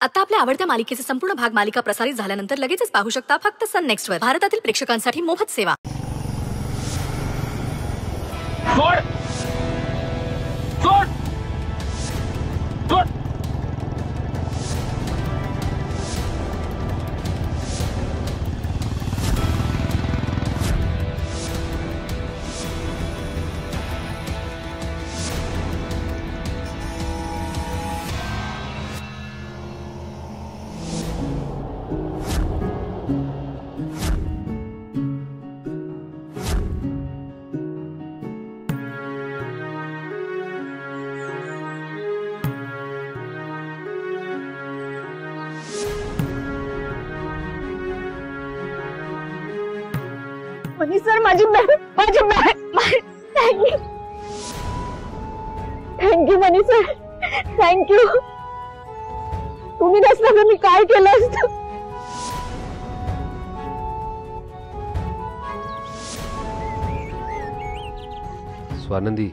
आता आपल्या आवडत्या मालिकेचे संपूर्ण भाग मालिका प्रसारित झाल्यानंतर लगेचच पाहू शकता फक्त सन नेक्स्ट वर. भारतातील प्रेक्षकांसाठी मोफत सेवा. मनी सर, माझी बॅग थँक्यू मनी सर, थँक्यू. तुम्ही नसता तर मी काय केलं असतं. स्वानंदी,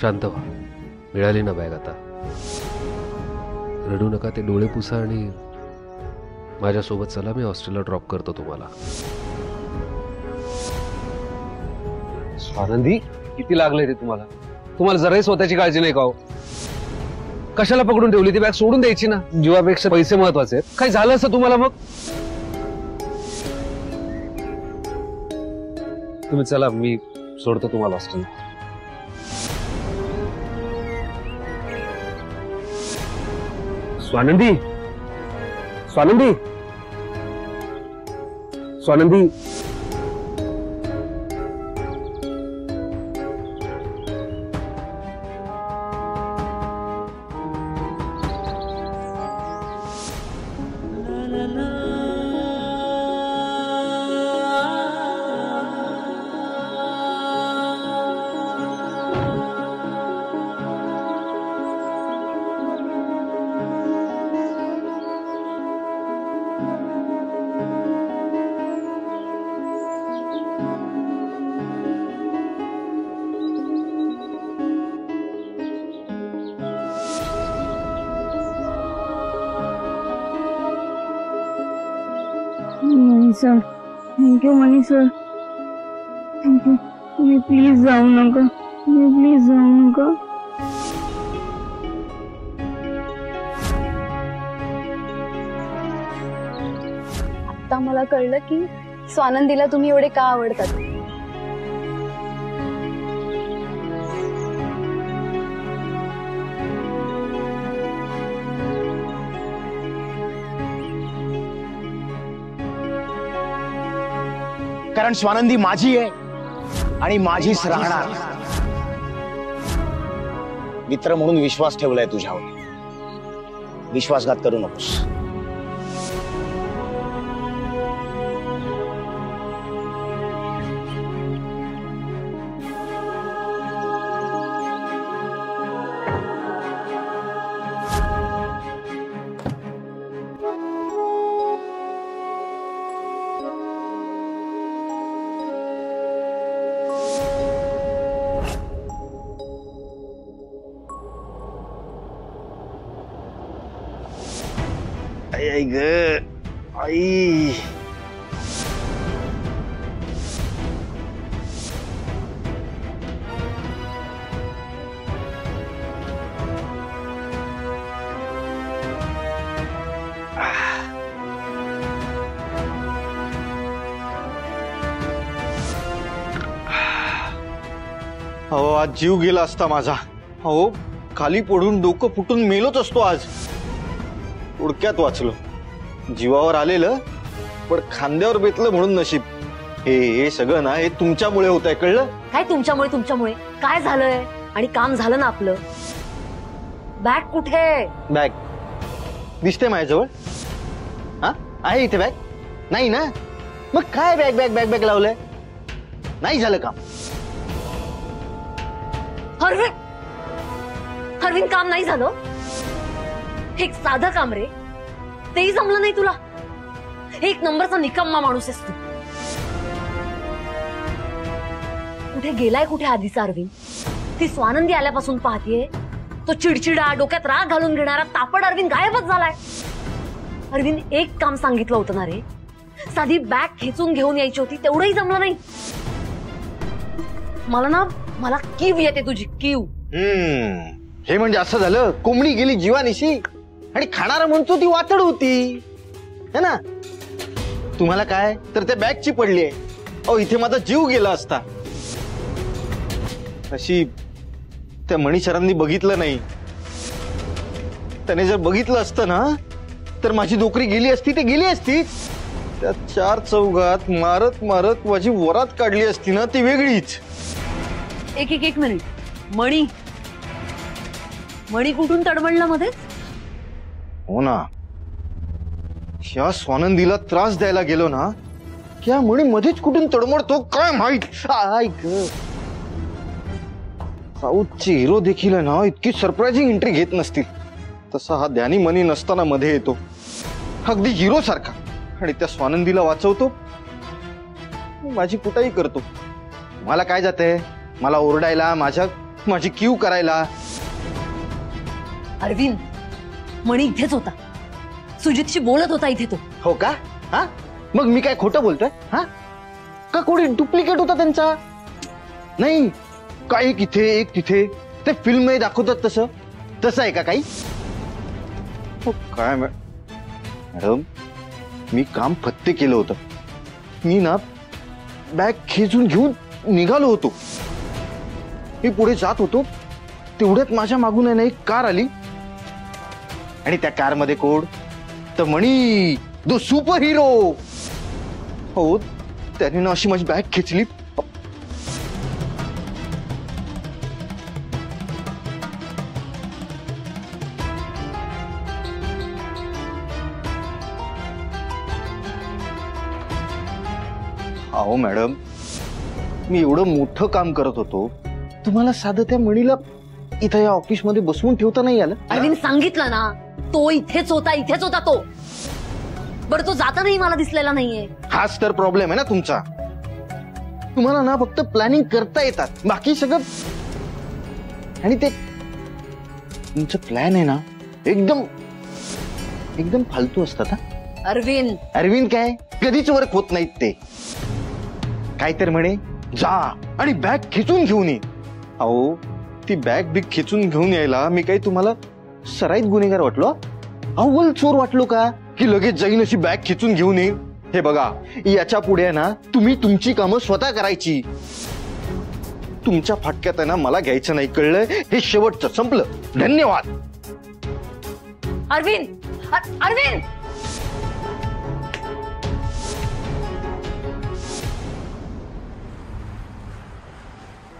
शांत व्हा. मिळाली ना बॅग आता. रडू नका. ते डोळे पुसा आणि माझ्यासोबत चला. मी हॉस्टेलला ड्रॉप करतो तुम्हाला. स्वानंदी, किती लागले ते तुम्हाला? तुम्हाला जराही स्वतःची काळजी नाही का हो? कशाला पकडून ठेवली? ती बॅग सोडून द्यायची ना. जीवापेक्षा पैसे महत्वाचे आहेत. काही झालं असतं तुम्हाला मग? तुम्ही चला, मी सोडतो तुम्हाला हॉस्टेलला. स्वानंदी, स्वानंदी, स्वानंदी. मनी सर, थँक्यू मनी सर, थँक्यू. तुम्ही प्लीज जाऊ नका. तुम्ही प्लीज जाऊ नका. आता मला कळलं की स्वानंदीला तुम्ही एवढे का आवडतात. कारण स्वानंदी माझी आहे आणि माझीच राहणार. मित्र म्हणून विश्वास ठेवलाय तुझ्यावर. विश्वासघात करू नकोस. आई ग आई. अहो, आज जीव गेला असता माझा. अहो, खाली पडून डोकं फुटून मेलोच असतो आज. उडक्यात वाचलो. जीवावर आलेलं पण खांद्यावर बेतलं म्हणून नशीब. हे सगळं ना, हे तुमच्यामुळे होत आहे. कळलं? काय तुमच्यामुळे? तुमच्यामुळे काय झालंय? आणि काम झालं ना आपलं. बॅग कुठे? बॅग दिसते माझ्याजवळ. हा, आहे इथे बॅग. नाही ना, मग काय बॅग बॅग बॅग बॅग लावलंय? नाही झालं काम. हरविन, काम नाही झालं. एक साधं काम रे, तेही जमलं नाही तुला. एक नंबरचा निकम्मा माणूस आहेस तू. कुठे गेलाय कुठे आधीचा अरविंद? ती स्वानंदी आल्यापासून पाहतीये तो चिडचिडा, डोक्यात राग घालून घेणारा तापड अरविंद गायबच झालाय. अरविंद एक काम सांगितलं होतं ना रे, साधी बॅग खेचून घेऊन यायची होती, तेवढंही जमलं नाही. मला कीव येते तुझी कीव. हे म्हणजे असं झालं, कोंबडी गेली जीवानिशी आणि खाणारा म्हणतो ती वातड होती, है ना? तुम्हाला काय तर त्या बॅगची पडली आहे. अहो, इथे माझा जीव गेला असता. अशी त्या मणीशरांनी बघितलं नाही. त्याने जर बघितलं असतं ना तर माझी नोकरी गेली असती, ते गेली असती. त्या 4 चौघात मारत मारत माझी वरात काढली असती ना, ती वेगळीच. एक मिनिट, मणी कुठून तडमडला मध्ये? हो ना, ह्या स्वानंदीला त्रास द्यायला गेलो ना, त्या मणी मध्येच कुठून तडमडतो काय माहित. साऊथचे हिरो देखील ना इतकी सरप्राइझिंग एंट्री घेत नसतील. तसा हा ध्यानी मणी नसताना मध्ये येतो, अगदी हिरो सारखा, आणि त्या स्वानंदीला वाचवतो, माझी कुटाई करतो. मला काय जाते, मला ओरडायला, माझी कीव करायला. अरविंद, मणी इथेच होता, सुजितशी बोलत होता इथे तो. हो का? हा, मग मी काय खोटं बोलतोय? हा, का कोणी डुप्लिकेट होता त्यांचा? नाही का, एक इथे एक तिथे, ते फिल्म मध्ये दाखवतात तसं आहे का काही? हो काय मॅडम, मी काम फत्ते केलं होतं. मी ना बॅग खेचून घेऊन निघालो होतो. मी पुढे जात होतो, तेवढ्यात माझ्या मागून आहे ना एक कार आली, आणि त्या कार मध्ये कोण तर मणी, दो सुपर हिरो. हो, त्याने ना अशी माझी बॅग खेचली. अहो मॅडम, मी एवढं मोठं काम करत होतो, तुम्हाला साधं त्या मणीला इथं या ऑफिस मध्ये बसवून ठेवता नाही आलं? अरविंद, सांगितलं ना, तो इथेच होता तो. बरं, तो जातानाही मला दिसलेला नाहीये. हाच तर प्रॉब्लेम आहे ना तुमचा. तुम्हाला ना फक्त प्लॅनिंग करता येतात, बाकी सगळं. आणि ते तुमचं प्लॅन आहे ना एकदम फालतू असतात. अरविंद काय कधीच वर्क होत नाहीत ते. काय तर म्हणे, जा आणि बॅग खेचून घेऊन ये. अहो, ती बॅग बिग खेचून घेऊन यायला मी काही तुम्हाला सराईत गुन्हेगार वाटलो? अव्वल चोर वाटलो का, की लगेच जाईन अशी बॅग खेचून घेऊन येईन? हे बघा, याच्या पुढे ना तुम्ही तुमची कामं स्वतः करायची. तुमच्या फाटक्यात आहे ना मला घ्यायचं नाही, कळलंय? हे शेवटचं, संपलं. धन्यवाद. अरविंद,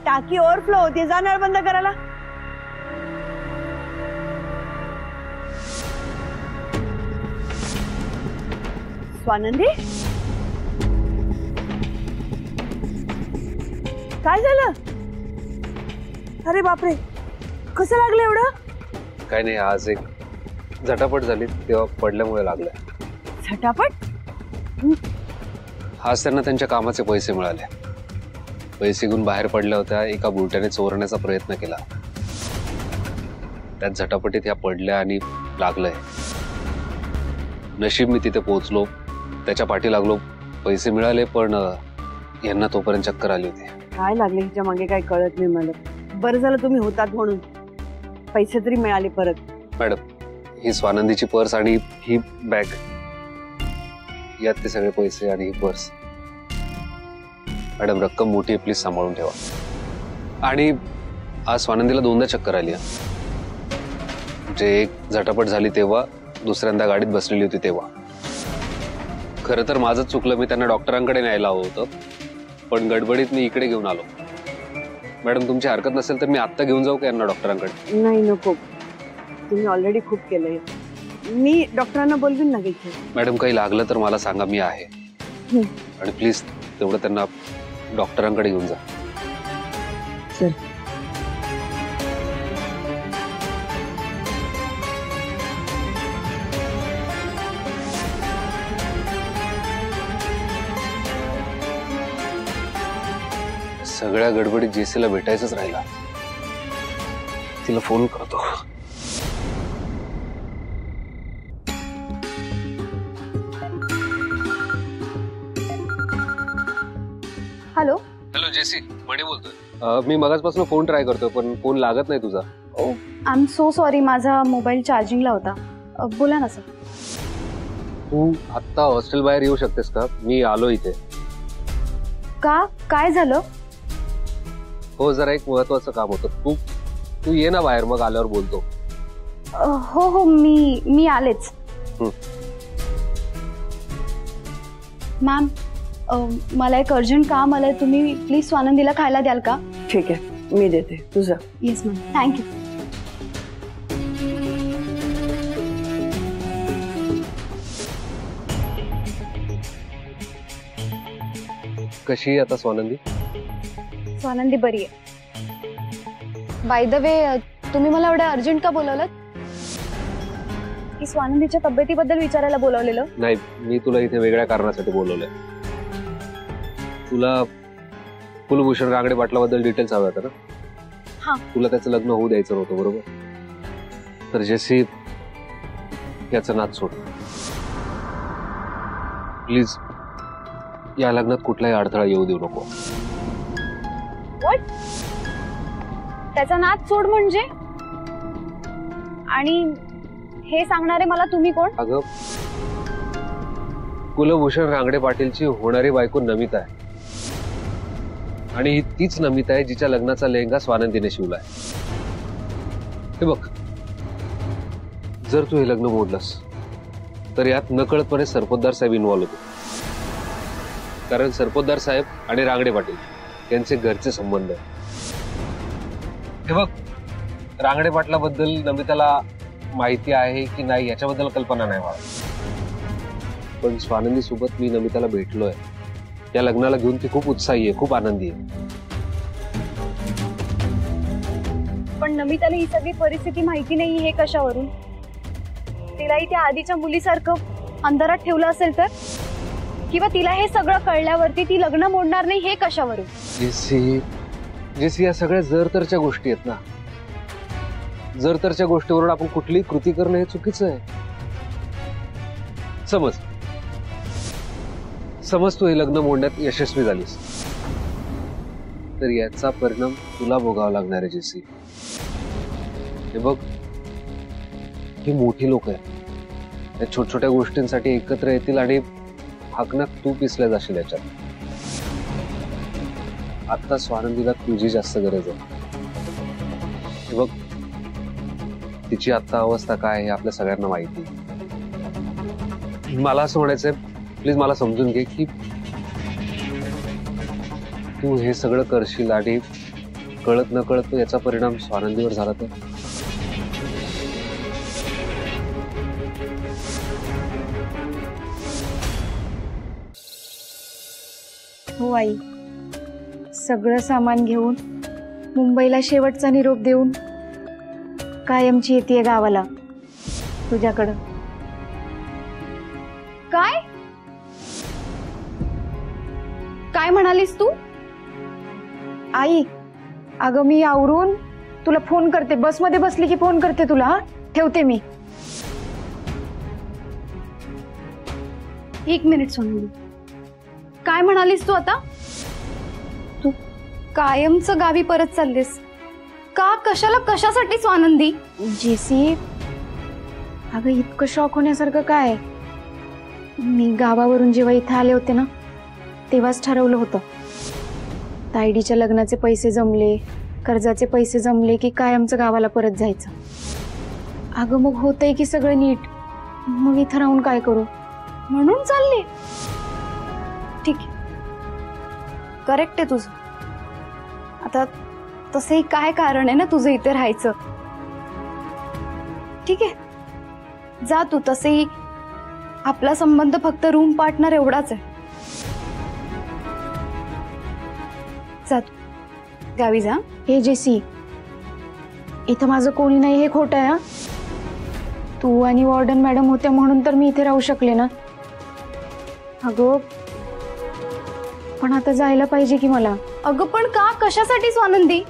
टाकी ओव्हरफ्लो होती, जा नळ बंद करायला. स्वानंदी, काय झालं? अरे बापरे, कसं लागलं एवढं? काय नाही, आज एक झटापट झाली, तेव्हा पडल्यामुळे लागलं. झटापट? आज त्यांना त्यांच्या कामाचे पैसे मिळाले. पैसे घेऊन बाहेर पडल्या होत्या, एका बुरट्याने चोरण्याचा प्रयत्न केला. त्यात झटापटीत ह्या पडल्या आणि लागलंय. नशीब मी तिथे पोहोचलो, त्याच्या पाठी लागलो, पैसे मिळाले, पण यांना तोपर्यंत चक्कर आली होती. काय लागले हिच्या मागे काय कळत नाही मला. बरं झालं तुम्ही होतात म्हणून, पैसे तरी मिळाले परत. मॅडम, ही स्वानंदीची पर्स आणि ही बॅग, यात ते सगळे पैसे आणि ही पर्स. मॅडम, रक्कम मोठी आहे, प्लीज सांभाळून ठेवा. आणि आज स्वानंदीला 2दा चक्कर आली. म्हणजे एक झटापट झाली तेव्हा, दुसऱ्यांदा गाडीत बसलेली होती तेव्हा. खरं तर माझंच चुकलं, मी त्यांना डॉक्टरांकडे न्यायला हवं होतं, पण गडबडीत मी इकडे घेऊन आलो. मॅडम, तुमची हरकत नसेल तर मी आत्ता घेऊन जाऊ का यांना डॉक्टरांकडे? नाही, नको. तुम्ही ऑलरेडी खूप केलंय. मी डॉक्टरांना बोलवीन ना घ्यायचं. मॅडम, काही लागलं तर मला सांगा, मी आहे. आणि प्लीज तेवढं त्यांना डॉक्टरांकडे घेऊन जा. सर, सगळ्या गडबडीत जेसीला भेटायचंच राहिला. तिला फोन करतो. हॅलो. हॅलो जेसी, मणी बोलतोय. मी मगाचपासून फोन ट्राय करतोय पण फोन लागत नाही तुझा. आय एम सो सॉरी, माझा मोबाईल चार्जिंगला होता. बोला ना सर. तू आत्ता हॉस्टेल बाहेर येऊ शकतेस का? मी आलो इथे. का, काय झालं? हो, जरा एक महत्वाचं काम होतं. तू तू ये ना बाहेर, मग आल्यावर बोलतो. हो हो, मी आलेच. मॅम, मला एक अर्जंट काम आलंय. तुम्ही प्लीज स्वानंदीला खायला द्याल का? ठीक आहे, मी देते. तुझं. Yes ma'am, thank you. कशी आहे आता स्वानंदी? स्वानंदी बरी आहे. बाय द वे, तुम्ही मला एवढं अर्जंट का बोलवलं? की स्वानंदीच्या तब्येतीबद्दल विचारायला बोलवलेलं? नाही, मी तुला इथे वेगळ्या कारणासाठी बोलवलंय. तुला कुलभूषण रांगडे पाटलाबद्दल डिटेल्स हव्या होत्या ना? हा. तुला त्याचं लग्न होऊ द्यायचं नव्हतं, बरोबर? तर जेसी, याचं नाद सोड प्लीज. या लग्नात कुठलाही अडथळा येऊ देऊ नको. व्हॉट? त्याचा नाद सोड म्हणजे? आणि हे सांगणारे मला तुम्ही कोण? अगं, कुलभूषण रांगडे पाटीलची होणारी बायको नमिता आहे. आणि ही तीच नमिता आहे जिच्या लग्नाचा लेहंगा स्वानंदीने शिवलाय. हे बघ, जर तू हे लग्न मोडलंस तर यात नकळतपणे सरपोतदार साहेब इन्व्हॉल्व होते. कारण सरपोतदार साहेब आणि रांगडे पाटील यांचे घरचे संबंध आहे. हे बघ, रांगडे पाटलाबद्दल नमिताला माहिती आहे की नाही याच्याबद्दल कल्पना नाही मला, पण स्वानंदी सोबत मी नमिताला भेटलोय. या लग्नाला घेऊन ती खूप उत्साही आहे, खूप आनंदी आहे. पण नमिताला ही सगळी परिस्थिती माहिती नाही, हे कशावरून? तिलाही त्या आधीच्या मुलीसारखं अंधारात ठेवलं असेल तर? किंवा तिला हे सगळं कळल्यावरती ती लग्न मोडणार नाही, हे कशावरून? जेसी, या सगळ्या जरतरच्या गोष्टी आहेत ना. जरतरच्या गोष्टीवरून आपण कुठलीही कृती करणं हे चुकीचं आहे. समज तू हे लग्न मोडण्यात यशस्वी झालीस तर याचा परिणाम तुला भोगावा लागणार आहे जेसी. हे बघ, ही मोठी लोक आहेत. या छोट्या छोट्या गोष्टींसाठी एकत्र येतील आणि हकनात तू पिसल्या जाशील याच्यात. आता स्वानंदीला तुझी जास्त गरज आहे. हे बघ, तिची आता अवस्था काय हे आपल्या सगळ्यांना माहिती. मला असं म्हणायचंय, प्लीज मला समजून घे की तू हे सगळं करशील आणि कळत न कळत याचा परिणाम स्वानंदीवर झाला तर? हो आई, सगळं सामान घेऊन मुंबईला शेवटचा निरोप देऊन कायमची येते गावाला तुझ्याकडं. काय काय म्हणालीस तू? आई, अगं मी आवरून तुला फोन करते. बसमध्ये बसली की फोन करते तुला. हा, ठेवते मी. एक मिनिट सोनली, काय म्हणालीस तू आता? तू कायमचं गावी परत चाललीस का? कशाला, कशासाठी स्वानंदी? जेसी, अगं इतकं शॉक होण्यासारखं काय? मी गावावरून जेव्हा इथं आले होते ना, तेव्हाच ठरवलं होतं. तायडीच्या लग्नाचे पैसे जमले, कर्जाचे पैसे जमले की कायमचं गावाला परत जायचं. अगं मग होतंय की सगळं नीट, मग इथं राहून काय करू म्हणून चालले. ठीक आहे, करेक्ट आहे तुझं. आता तसंही काय कारण आहे ना तुझं इथे राहायचं? ठीक आहे, जा तू. तसंही आपला संबंध फक्त रूम पार्टनर एवढाच आहे. जा तू, गावी जा. हे जेसी, इथं माझं कोणी नाही हे खोटं आहे. हा, तू आणि वॉर्डन मॅडम होत्या म्हणून तर मी इथे राहू शकले ना. अगं पण आता जायला पाहिजे की मला. अगं पण का, कशासाठी स्वानंदी?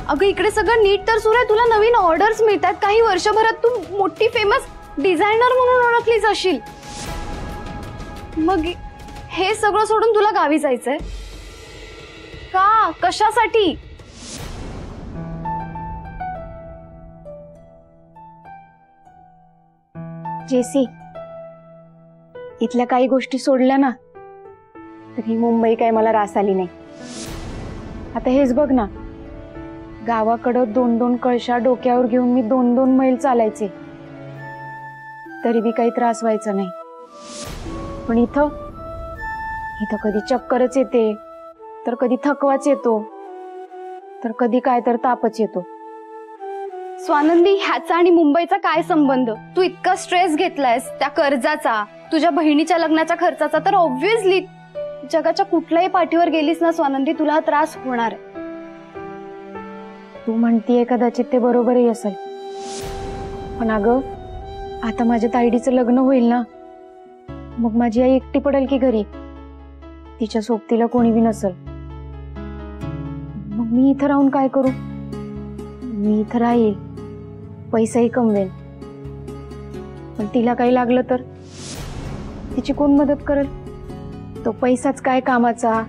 अगं इकडे सगळं नीट तर सुरू आहे, तुला नवीन ऑर्डर्स मिळतात, काही वर्षभरात तू मोठी फेमस डिझायनर म्हणून ओळखली जाशील. मग हे सगळं सोडून तुला गावी जायचंय का? कशासाठी? जेसी, इथल्या काही गोष्टी सोडल्या ना तर ही मुंबई काय मला रास आली नाही. आता हेच बघ ना, गावाकडं 2-2 कळशा डोक्यावर घेऊन मी 2-2 मैल चालायचे, तरी बी काही त्रास व्हायचा नाही. पण इथं कधी चक्करच येते, तर कधी थकवाच येतो, तर कधी काय तर तापच येतो. स्वानंदी, ह्याचा आणि मुंबईचा काय संबंध? तू इतका स्ट्रेस घेतलायस त्या कर्जाचा, तुझ्या बहिणीच्या लग्नाच्या खर्चाचा, तर ऑब्व्हियसली जगाच्या कुठल्याही पाठीवर गेलीस ना स्वानंदी, तुला हा त्रास होणार आहे. तू म्हणतीये कदाचित ते बरोबरही असेल, पण अगं आता माझ्या ताईडीचं लग्न होईल ना, मग माझी आई एकटी पडेल की घरी? तिच्या सोबतीला कोणी बी नसेल. मग मी इथं राहून काय करू? मी इथं राहील, पैसाही कमवेल, पण तिला काही लागलं तर तिची कोण मदत करेल? तो पैसाच काय कामाचा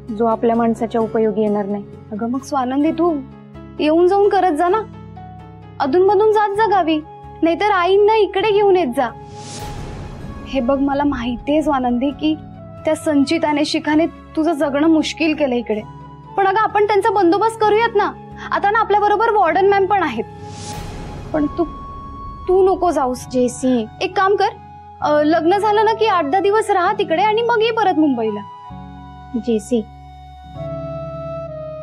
जो आपल्या माणसाच्या उपयोगी येणार नाही. अगं मग स्वानंदी, तू येऊन जाऊन करत जा ना, अधूनमधून जात जा गावी, नाहीतर आईंना इकडे घेऊन येत जा. हे बघ, मला माहितीये स्वानंदी की त्या संचिताने शिखाने तुझं जगणं मुश्किल केलं इकडे, पण अगं आपण त्यांचा बंदोबस्त करूयात ना. आता ना आपल्या बरोबर वॉर्डन मॅम पण आहेत. पण तू नको जाऊस. जेसी, एक काम कर, लग्न झालं ना की 8-10 दिवस राहा तिकडे आणि मग ये परत मुंबईला. जेसी,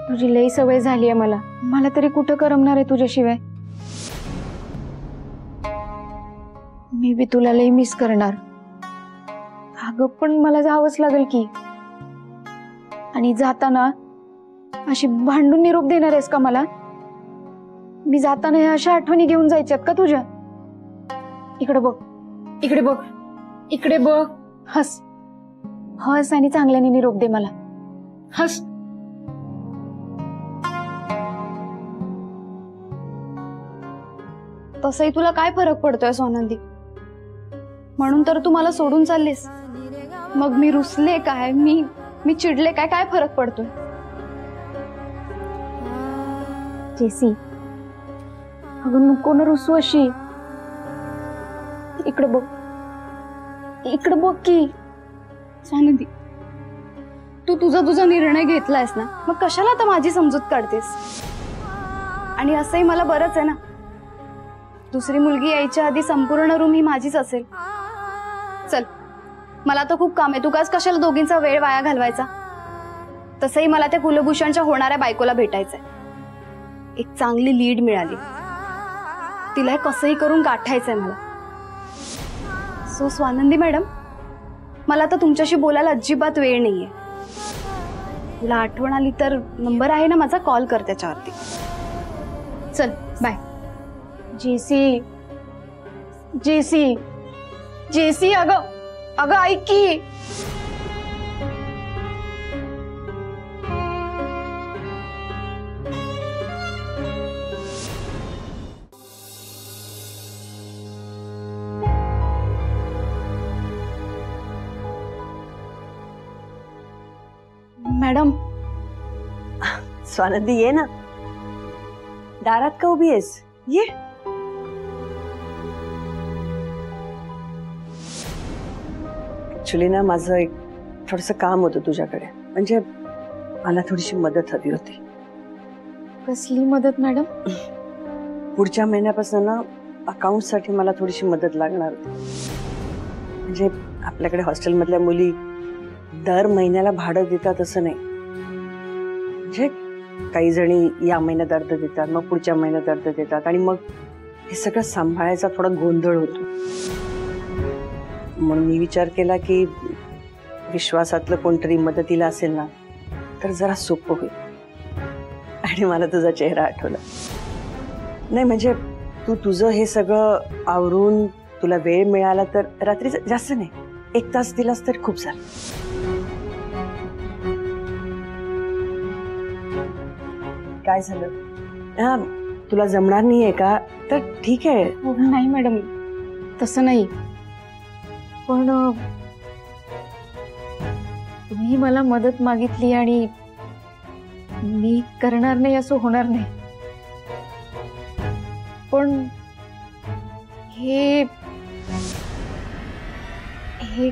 तुझी लई सवय झाली आहे मला तरी कुठं करमणार आहे तुझ्याशिवाय. मी बी तुला लई मिस करणार. अगं पण मला जावंच लागेल की. आणि जाताना अशी भांडून निरोप देणार आहेस का मला? मी जाताना ह्या अशा आठवणी घेऊन जायच्यात का तुझ्या? इकडे बघ, इकडे बघ, इकडे बघ. हस हस आणि चांगल्याने निरोप दे मला. हस. तसंही तुला काय फरक पडतोय स्वानंदी? म्हणून तर तू मला सोडून चाललीस. मग मी रुसले काय, मी चिडले काय, काय फरक पडतोय? जेसी, अगं नको ना रुसू अशी. इकडे बघ, इकडे बघ की. स्वानंदी, तू तुझा निर्णय घेतलायस ना, मग कशाला आता माझी समजूत काढतेस? आणि असंही मला बरंच आहे ना, दुसरी मुलगी यायच्या आधी संपूर्ण रूम ही माझीच असेल. चल, मला तर खूप काम आहे, तू काच कशाला दोघींचा वेळ वाया घालवायचा? तसंही मला त्या कुलभूषणच्या होणाऱ्या बायकोला भेटायचंय. एक चांगली लीड मिळाली, तिला कसंही करून गाठायचंय मला. सो स्वानंदी मॅडम, मला आता तुमच्याशी बोलायला अजिबात वेळ नाहीये. तुला आठवण आली तर नंबर आहे ना माझा, कॉल कर त्याच्यावरती. चल बाय. जेसी, जेसी, जेसी, अगं ऐक की. मॅडम, स्वानंदी ये ना, दारात का उभी आहेस? ये. ऍक्च्युली ना माझं एक थोडंसं काम होतं तुझ्याकडे, म्हणजे मला थोडीशी मदत हवी होती. कसली मदत मॅडम? पुढच्या महिन्यापासून ना अकाउंटसाठी मला थोडीशी मदत लागणार होती. म्हणजे आपल्याकडे हॉस्टेलमधल्या मुली दर महिन्याला भाडं देतात असं नाही. म्हणजे काही जणी या महिन्यात अर्ध देतात, मग पुढच्या महिन्यात अर्ध देतात, आणि मग हे सगळं सांभाळायचा थोडा गोंधळ होतो. म्हणून मी विचार केला की विश्वासातलं कोणतरी मदतीला असेल ना तर जरा सोपं होईल. आणि मला तुझा चेहरा आठवला. नाही म्हणजे तू तुझं हे सगळं आवरून तुला वेळ मिळाला तर रात्रीचं, जास्त नाही, 1 तास दिलास तर खूप झालं. काय झालं? तुला जमणार नाहीये का तर ठीक आहे. नाही मॅडम, तसं नाही. पण तुम्ही मला मदत मागितली आणि मी करणार नाही असं होणार नाही. पण हे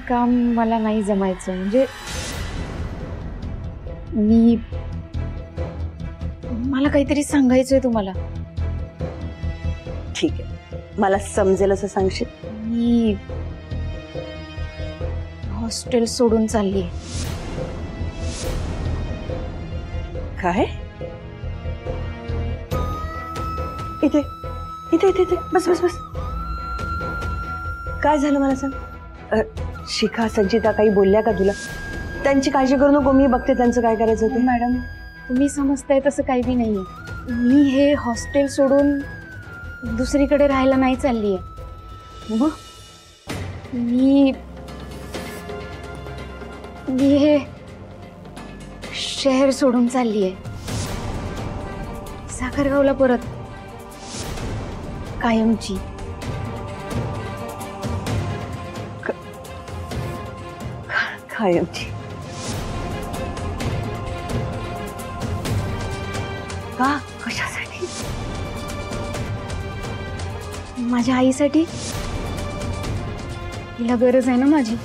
काम मला नाही जमायचं. म्हणजे मला काहीतरी सांगायचंय तुम्हाला. ठीक आहे, मला समजेल असं सांगशील. मी हॉस्टेल सोडून चाललीये. काय? इथे इथे इथे इथे बस बस बस. काय झालं मला सांग. शिखा संचिता काही बोलल्या का तुला? त्यांची काळजी करू नको, मी बघते त्यांचं काय करायचं ते. मॅडम, तुम्ही समजताय तसं काही बी नाहीये. मी हे हॉस्टेल सोडून दुसरीकडे राहायला नाही चाललीये. मग मी हे शहर सोडून चाललीये. साखरगावला परत, कायमची. कायमची? का? कशासाठी? माझ्या आईसाठी. तिला गरज आहे ना माझी.